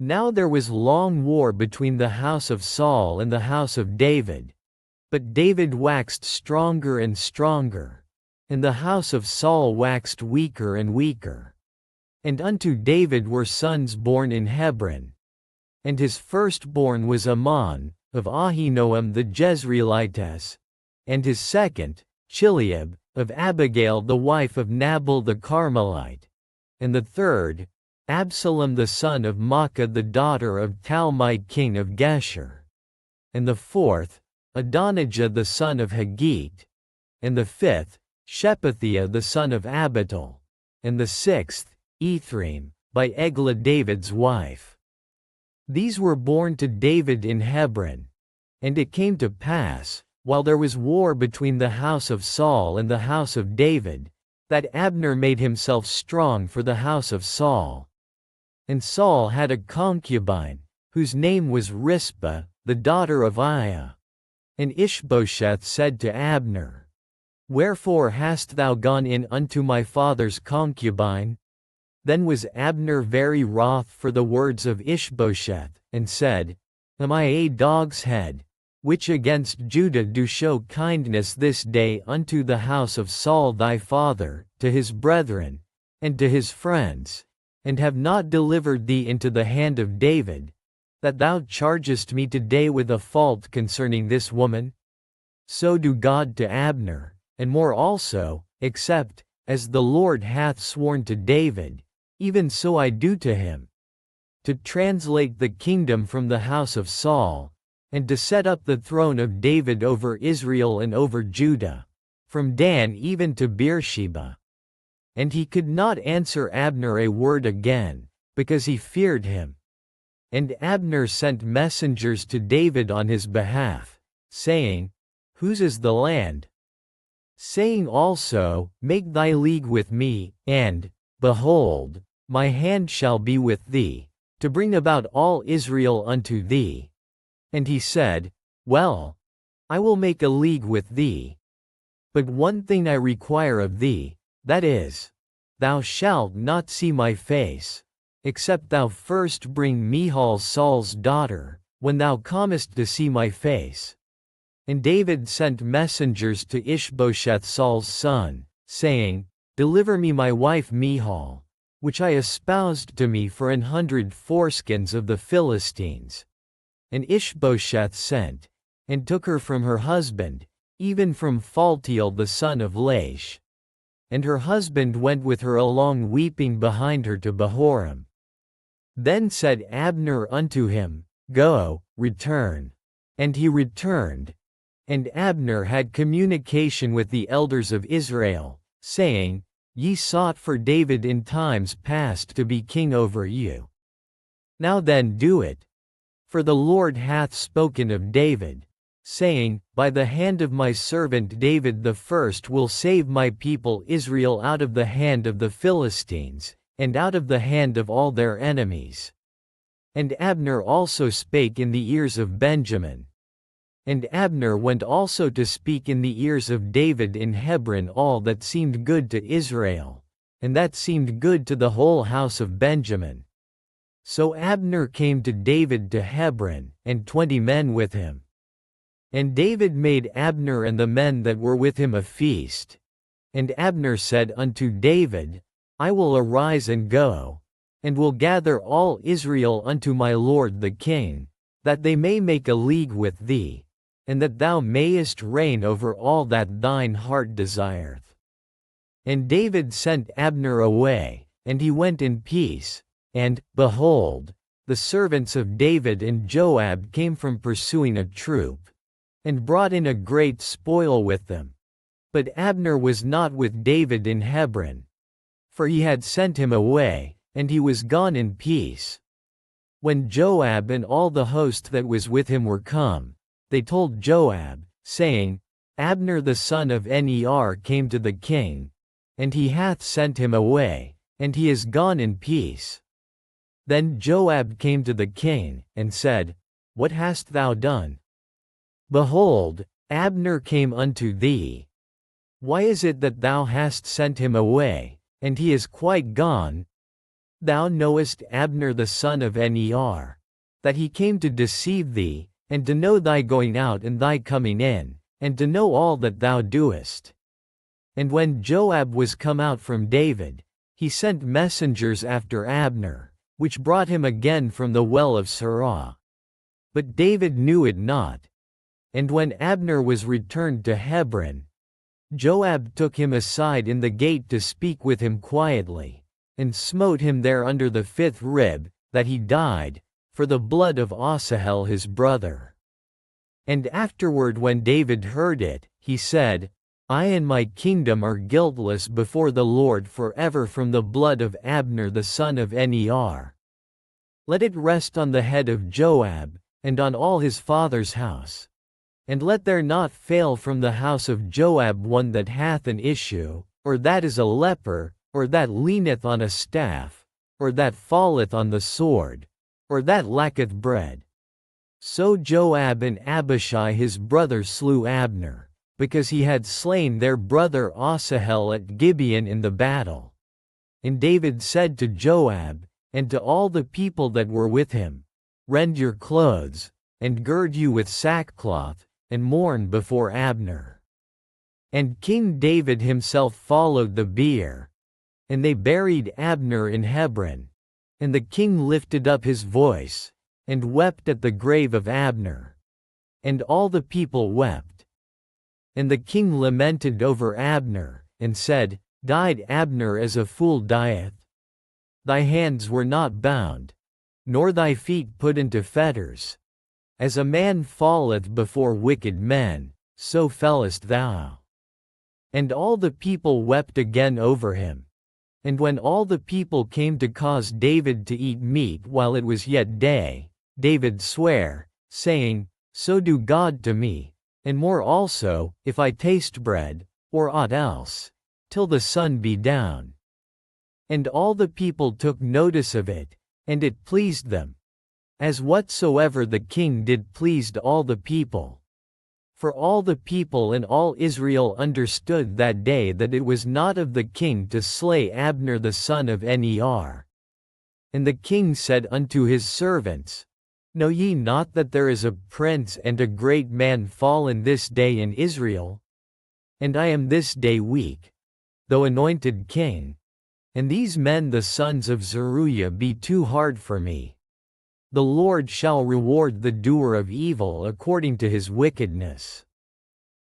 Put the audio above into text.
Now there was long war between the house of Saul and the house of David. But David waxed stronger and stronger, and the house of Saul waxed weaker and weaker. And unto David were sons born in Hebron. And his firstborn was Ammon, of Ahinoam the Jezreelitess, and his second, Chileab, of Abigail the wife of Nabal the Carmelite, and the third, Absalom the son of Maacah the daughter of Talmai king of Geshur, and the fourth, Adonijah the son of Haggith, and the fifth, Shephatiah the son of Abital, and the sixth, Ephraim, by Eglah David's wife. These were born to David in Hebron. And it came to pass, while there was war between the house of Saul and the house of David, that Abner made himself strong for the house of Saul. And Saul had a concubine, whose name was Rizpah, the daughter of Aiah. And Ishbosheth said to Abner, Wherefore hast thou gone in unto my father's concubine? Then was Abner very wroth for the words of Ishbosheth, and said, Am I a dog's head, which against Judah do show kindness this day unto the house of Saul thy father, to his brethren, and to his friends, and have not delivered thee into the hand of David, that thou chargest me today with a fault concerning this woman? So do God to Abner, and more also, except, as the Lord hath sworn to David, even so I do to him, to translate the kingdom from the house of Saul, and to set up the throne of David over Israel and over Judah, from Dan even to Beersheba. And he could not answer Abner a word again, because he feared him. And Abner sent messengers to David on his behalf, saying, Whose is the land? Saying also, Make thy league with me, and, behold, my hand shall be with thee, to bring about all Israel unto thee. And he said, Well, I will make a league with thee. But one thing I require of thee, that is, thou shalt not see my face, except thou first bring Michal Saul's daughter, when thou comest to see my face. And David sent messengers to Ishbosheth Saul's son, saying, Deliver me my wife Michal, which I espoused to me for 100 foreskins of the Philistines. And Ishbosheth sent, and took her from her husband, even from Phaltiel the son of Laish. And her husband went with her along weeping behind her to Bahorim. Then said Abner unto him, Go, return. And he returned. And Abner had communication with the elders of Israel, saying, Ye sought for David in times past to be king over you. Now then do it. For the Lord hath spoken of David, saying, By the hand of my servant David the first will save my people Israel out of the hand of the Philistines, and out of the hand of all their enemies. And Abner also spake in the ears of Benjamin. And Abner went also to speak in the ears of David in Hebron all that seemed good to Israel, and that seemed good to the whole house of Benjamin. So Abner came to David to Hebron, and 20 men with him. And David made Abner and the men that were with him a feast. And Abner said unto David, I will arise and go, and will gather all Israel unto my lord the king, that they may make a league with thee, and that thou mayest reign over all that thine heart desireth. And David sent Abner away, and he went in peace, and, behold, the servants of David and Joab came from pursuing a troop, and brought in a great spoil with them. But Abner was not with David in Hebron, for he had sent him away, and he was gone in peace. When Joab and all the host that was with him were come, they told Joab, saying, Abner the son of Ner came to the king, and he hath sent him away, and he is gone in peace. Then Joab came to the king, and said, What hast thou done? Behold, Abner came unto thee. Why is it that thou hast sent him away, and he is quite gone? Thou knowest Abner the son of Ner, that he came to deceive thee, and to know thy going out and thy coming in, and to know all that thou doest. And when Joab was come out from David, he sent messengers after Abner, which brought him again from the well of Sirah. But David knew it not. And when Abner was returned to Hebron, Joab took him aside in the gate to speak with him quietly, and smote him there under the 5th rib, that he died, for the blood of Asahel his brother. And afterward when David heard it, he said, I and my kingdom are guiltless before the Lord forever from the blood of Abner the son of Ner. Let it rest on the head of Joab, and on all his father's house. And let there not fail from the house of Joab one that hath an issue, or that is a leper, or that leaneth on a staff, or that falleth on the sword, or that lacketh bread. So Joab and Abishai his brother slew Abner, because he had slain their brother Asahel at Gibeon in the battle. And David said to Joab, and to all the people that were with him, Rend your clothes, and gird you with sackcloth, and mourn before Abner. And King David himself followed the bier. And they buried Abner in Hebron. And the king lifted up his voice, and wept at the grave of Abner. And all the people wept. And the king lamented over Abner, and said, Died Abner as a fool dieth? Thy hands were not bound, nor thy feet put into fetters. As a man falleth before wicked men, so fellest thou. And all the people wept again over him. And when all the people came to cause David to eat meat while it was yet day, David sware, saying, So do God to me, and more also, if I taste bread, or aught else, till the sun be down. And all the people took notice of it, and it pleased them, as whatsoever the king did pleased all the people. For all the people and all Israel understood that day that it was not of the king to slay Abner the son of Ner. And the king said unto his servants, Know ye not that there is a prince and a great man fallen this day in Israel? And I am this day weak, though anointed king. And these men the sons of Zeruiah be too hard for me. The Lord shall reward the doer of evil according to his wickedness.